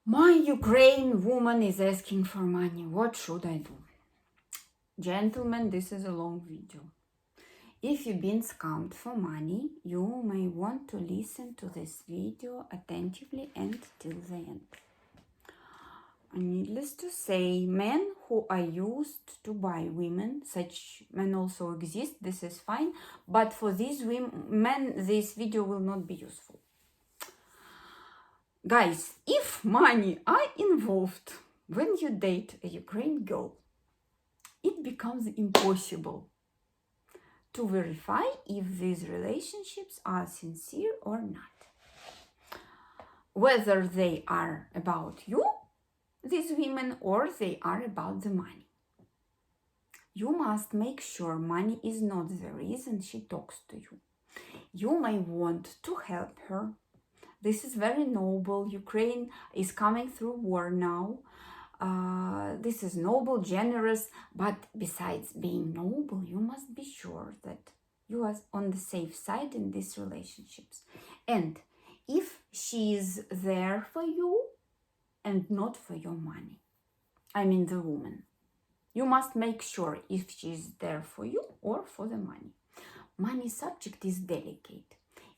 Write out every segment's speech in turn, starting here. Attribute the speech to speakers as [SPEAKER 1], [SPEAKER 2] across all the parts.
[SPEAKER 1] My Ukraine woman is asking for money. What should I do? Gentlemen, this is a long video. If you've been scammed for money, you may want to listen to this video attentively and till the end. Needless to say, men who are used to buy women, such men also exist, this is fine, but for these men, this video will not be useful. Guys, if money are involved when you date a Ukrainian girl, it becomes impossible to verify if these relationships are sincere or not. Whether they are about you, these women, or they are about the money. You must make sure money is not the reason she talks to you. You may want to help her. This is very noble. Ukraine is coming through war now. This is noble, generous, but besides being noble, you must be sure that you are on the safe side in these relationships. And if she is there for you and not for your money, I mean the woman, you must make sure if she is there for you or for the money. Money subject is delicate.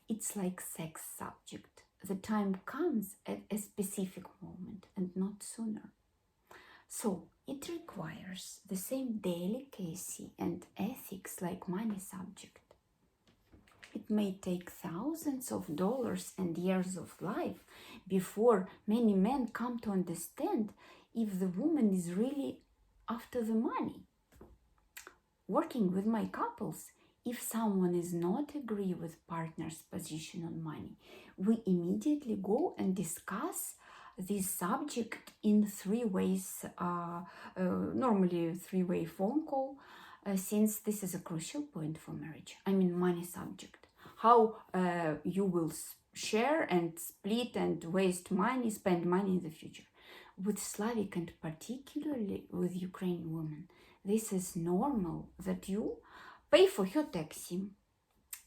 [SPEAKER 1] It's like sex subject. The time comes at a specific moment and not sooner. So it requires the same delicacy and ethics like money subject. It may take thousands of dollars and years of life before many men come to understand if the woman is really after the money. Working with my couples, if someone is not agree with partner's position on money, we immediately go and discuss this subject in 3 ways, normally a 3-way phone call, since this is a crucial point for marriage. I mean money subject. How you will share and split and waste money, spend money in the future. With Slavic and particularly with Ukrainian women, this is normal that you pay for her taxi.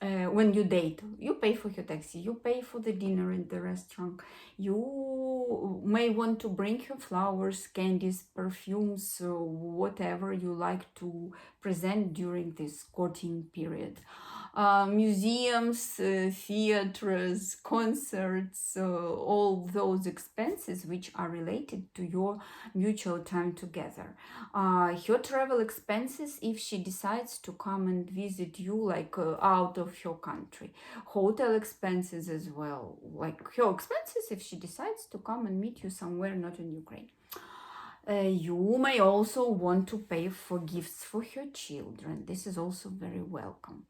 [SPEAKER 1] When you date, you pay for your taxi, you pay for the dinner in the restaurant, you may want to bring her flowers, candies, perfumes, whatever you like to present during this courting period. Museums, theaters, concerts, all those expenses which are related to your mutual time together. Her travel expenses if she decides to come and visit you, like out of your country. Hotel expenses as well, like her expenses if she decides to come and meet you somewhere not in Ukraine. You may also want to pay for gifts for her children. This is also very welcome.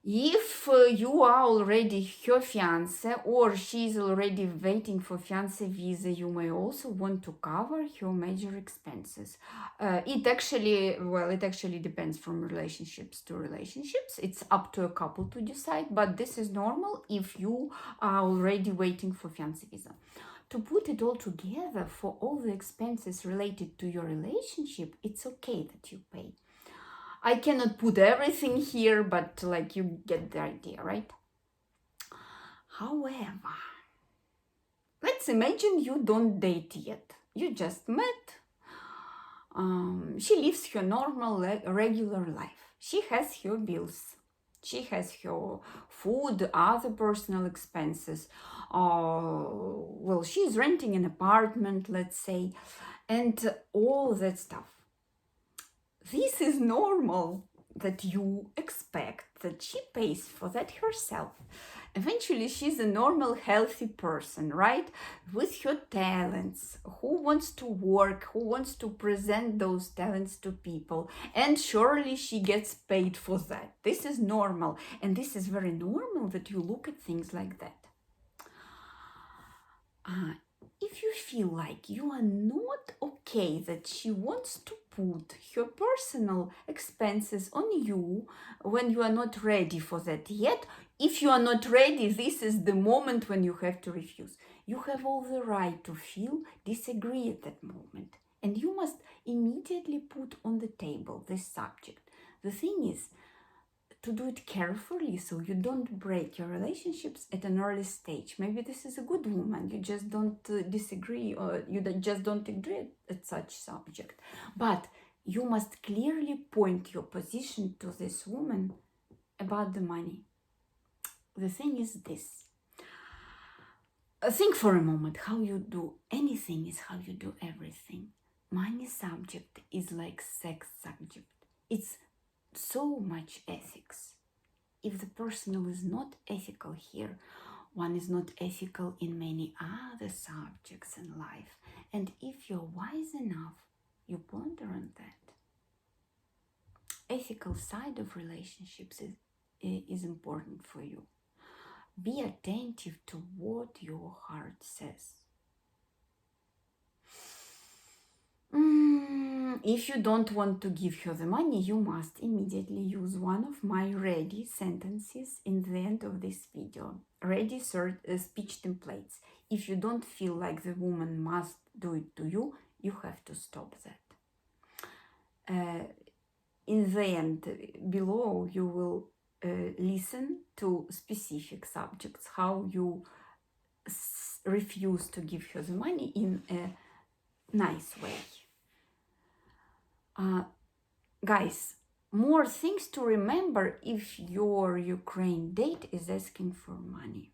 [SPEAKER 1] If you are already her fiancé or she is already waiting for fiancé visa, you may also want to cover her major expenses. It actually depends from relationships to relationships. It's up to a couple to decide, but this is normal if you are already waiting for fiancé visa. To put it all together for all the expenses related to your relationship, it's okay that you pay. I cannot put everything here, but like you get the idea, right? However, let's imagine you don't date yet. You just met. She lives her normal, regular life. She has her bills. She has her food, other personal expenses. Well, she's renting an apartment, let's say, and all that stuff. This is normal that you expect that she pays for that herself. Eventually, she's a normal, healthy person, right? With her talents, who wants to work, who wants to present those talents to people. And surely she gets paid for that. This is normal. And this is very normal that you look at things like that. If you feel like you are not okay that she wants to put her personal expenses on you when you are not ready for that yet, if you are not ready, this is the moment when you have to refuse. You have all the right to feel disagree at that moment, and you must immediately put on the table this subject. The thing is, to do it carefully so you don't break your relationships at an early stage. Maybe this is a good woman, you just don't disagree, or you just don't agree at such subject. But you must clearly point your position to this woman about the money. The thing is this. Think for a moment, how you do anything is how you do everything. Money subject is like sex subject. It's so much ethics. If the person is not ethical here, one is not ethical in many other subjects in life. And if you're wise enough, you ponder on that. Ethical side of relationships is important for you. Be attentive to what your heart says. If you don't want to give her the money, you must immediately use one of my ready sentences in the end of this video. Ready speech templates. If you don't feel like the woman must do it to you, you have to stop that. In the end, below, you will listen to specific subjects, how you refuse to give her the money in a nice way. Guys, more things to remember if your Ukraine date is asking for money.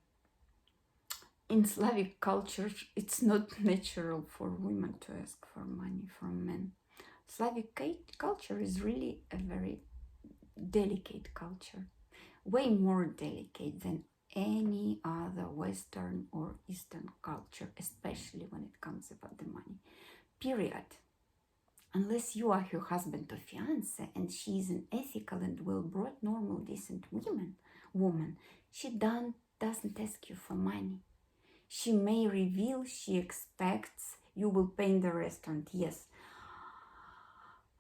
[SPEAKER 1] In Slavic culture, it's not natural for women to ask for money from men. Slavic culture is really a very delicate culture, way more delicate than any other Western or Eastern culture, especially when it comes about the money. Period. Unless you are her husband or fiancé and she is an ethical and well-brought, normal, decent woman, she doesn't ask you for money. She may reveal she expects you will pay in the restaurant, yes.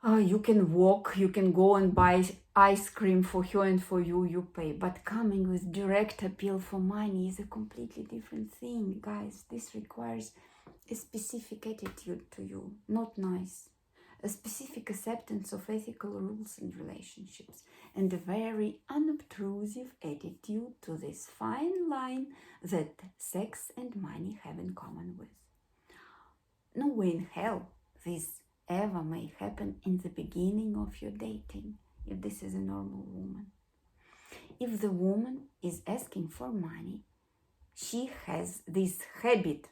[SPEAKER 1] You can walk, you can go and buy ice cream for her and for you, you pay. But coming with direct appeal for money is a completely different thing, guys. This requires a specific attitude to you, not nice. A specific acceptance of ethical rules and relationships, and a very unobtrusive attitude to this fine line that sex and money have in common with. No way in hell this ever may happen in the beginning of your dating, if this is a normal woman. If the woman is asking for money, she has this habit.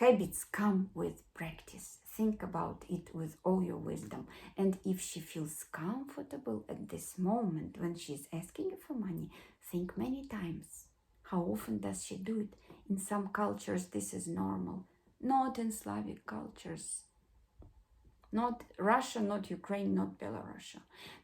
[SPEAKER 1] Habits come with practice. Think about it with all your wisdom. And if she feels comfortable at this moment when she's asking you for money, think many times. How often does she do it? In some cultures, this is normal. Not in Slavic cultures. Not Russia, not Ukraine, not Belarus.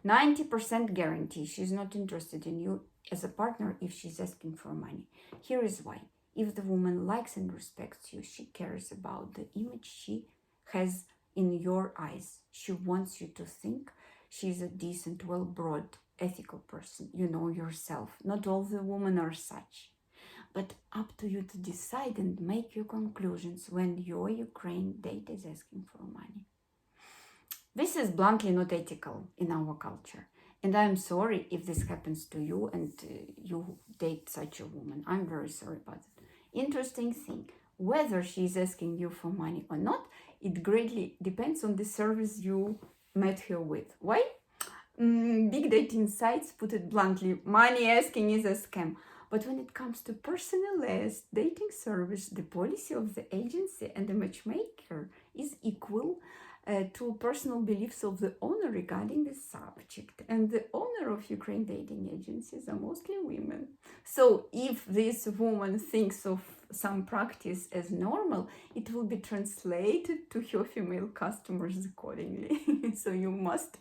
[SPEAKER 1] 90% guarantee she's not interested in you as a partner if she's asking for money. Here is why. If the woman likes and respects you, she cares about the image she has in your eyes. She wants you to think she's a decent, well-brought, ethical person. You know yourself. Not all the women are such. But up to you to decide and make your conclusions when your Ukraine date is asking for money. This is bluntly not ethical in our culture. And I'm sorry if this happens to you and you date such a woman. I'm very sorry about it. Interesting thing, whether she is asking you for money or not, it greatly depends on the service you met her with. Why? Big dating sites put it bluntly, money asking is a scam. But when it comes to personalized dating service, the policy of the agency and the matchmaker is equal to personal beliefs of the owner regarding the subject. And the owner of Ukraine dating agencies are mostly women. So if this woman thinks of some practice as normal, it will be translated to her female customers accordingly. So you must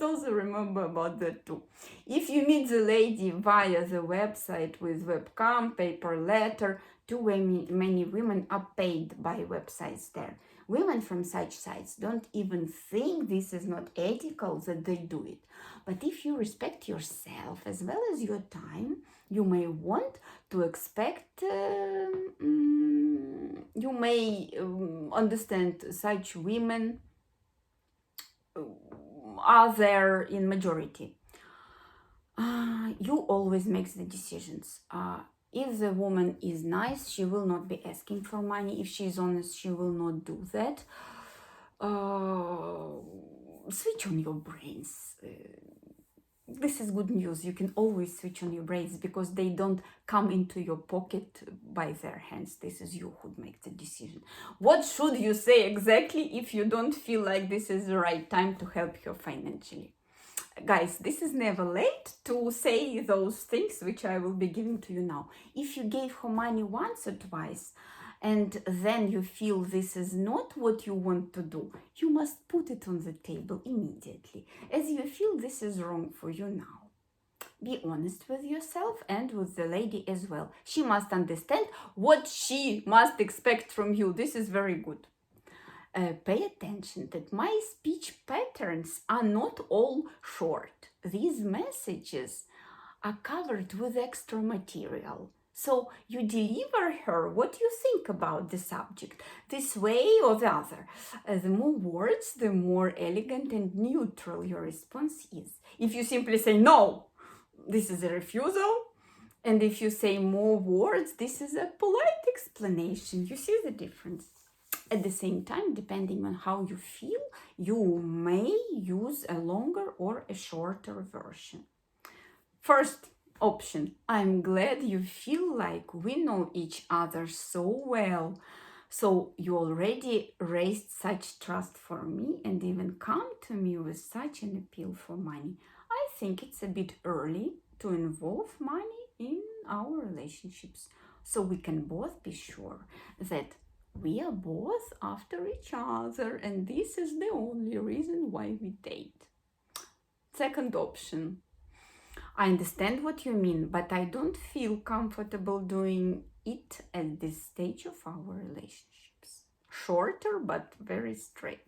[SPEAKER 1] also remember about that too. If you meet the lady via the website with webcam, paper letter, too many women are paid by websites there. Women from such sites don't even think this is not ethical that they do it. But if you respect yourself as well as your time, you may want to expect, you may understand such women are there in majority. You always make the decisions. If the woman is nice, she will not be asking for money. If she is honest, she will not do that. Switch on your brains. This is good news. You can always switch on your brains because they don't come into your pocket by their hands. This is you who make the decision. What should you say exactly if you don't feel like this is the right time to help her financially? Guys, this is never late to say those things which I will be giving to you now. If you gave her money once or twice and then you feel this is not what you want to do, you must put it on the table immediately, as you feel this is wrong for you now. Be honest with yourself and with the lady as well. She must understand what she must expect from you. This is very good. Pay attention that my speech patterns are not all short. These messages are covered with extra material. So you deliver her what you think about the subject, this way or the other. The more words, the more elegant and neutral your response is. If you simply say no, this is a refusal. And if you say more words, this is a polite explanation. You see the difference? At the same time, depending on how you feel, you may use a longer or a shorter version. First option, I'm glad you feel like we know each other so well. So you already raised such trust for me and even come to me with such an appeal for money. I think it's a bit early to involve money in our relationships, so we can both be sure that we are both after each other and this is the only reason why we date. Second option, I understand what you mean, but I don't feel comfortable doing it at this stage of our relationships. Shorter but very straight.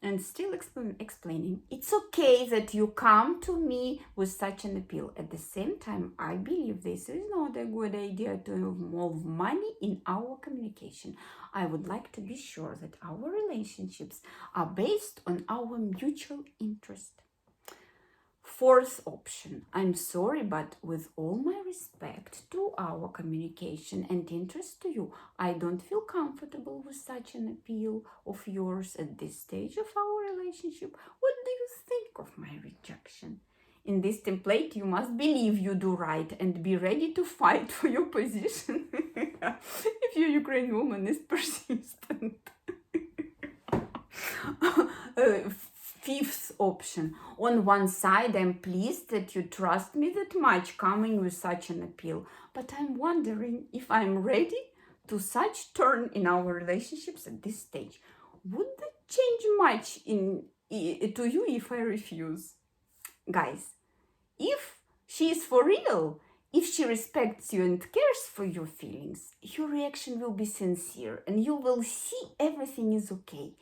[SPEAKER 1] And still explaining, it's okay that you come to me with such an appeal. At the same time, I believe this is not a good idea to involve money in our communication. I would like to be sure that our relationships are based on our mutual interest. Fourth option, I'm sorry, but with all my respect to our communication and interest to you, I don't feel comfortable with such an appeal of yours at this stage of our relationship. What do you think of my rejection? In this template, you must believe you do right and be ready to fight for your position if your Ukrainian woman is persistent. Fifth option, on one side, I'm pleased that you trust me that much coming with such an appeal, but I'm wondering if I'm ready to such turn in our relationships at this stage. Would that change much to you if I refuse? Guys, if she is for real, if she respects you and cares for your feelings, your reaction will be sincere and you will see everything is okay.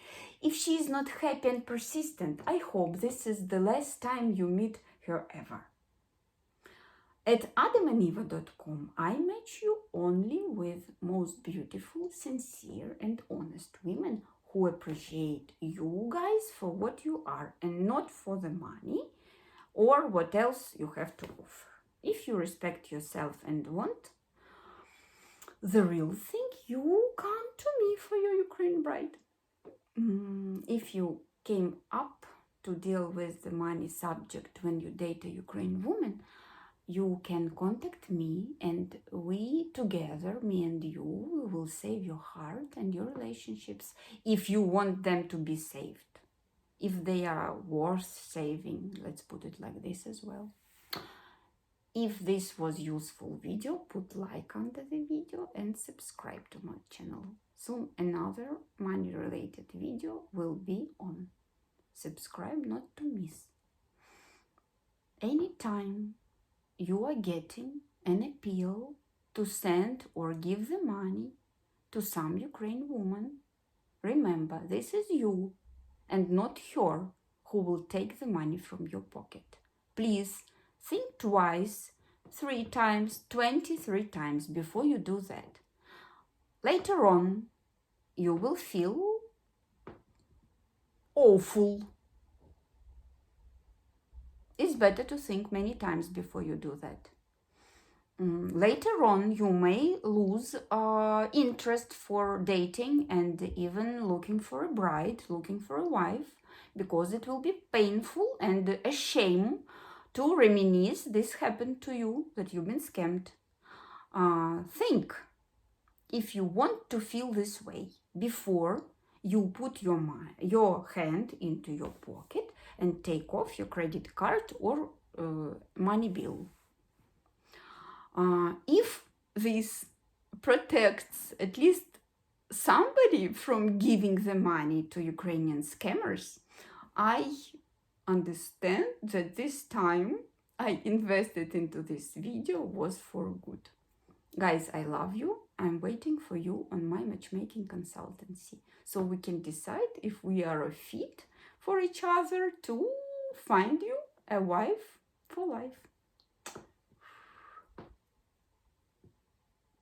[SPEAKER 1] If she is not happy and persistent, I hope this is the last time you meet her ever. At adamandeva.com, I match you only with most beautiful, sincere and honest women who appreciate you guys for what you are and not for the money or what else you have to offer. If you respect yourself and want the real thing, you come to me for your Ukraine bride. If you came up to deal with the money subject when you date a Ukrainian woman, you can contact me and we together, me and you, we will save your heart and your relationships if you want them to be saved. If they are worth saving, let's put it like this as well. If this was useful video, put like under the video and subscribe to my channel. Soon another money related video will be on. Subscribe not to miss. Anytime you are getting an appeal to send or give the money to some Ukrainian woman, remember this is you and not her who will take the money from your pocket. Please think twice, 3 times, 23 times before you do that. Later on, you will feel awful. it's better to think many times before you do that. Later on, you may lose interest for dating and even looking for a bride, looking for a wife, because it will be painful and a shame to reminisce this happened to you, that you've been scammed. Think if you want to feel this way before you put your hand into your pocket and take off your credit card or money bill. If this protects at least somebody from giving the money to Ukrainian scammers, I understand that this time I invested into this video was for good. Guys, I love you. I'm waiting for you on my matchmaking consultancy so we can decide if we are a fit for each other to find you a wife for life.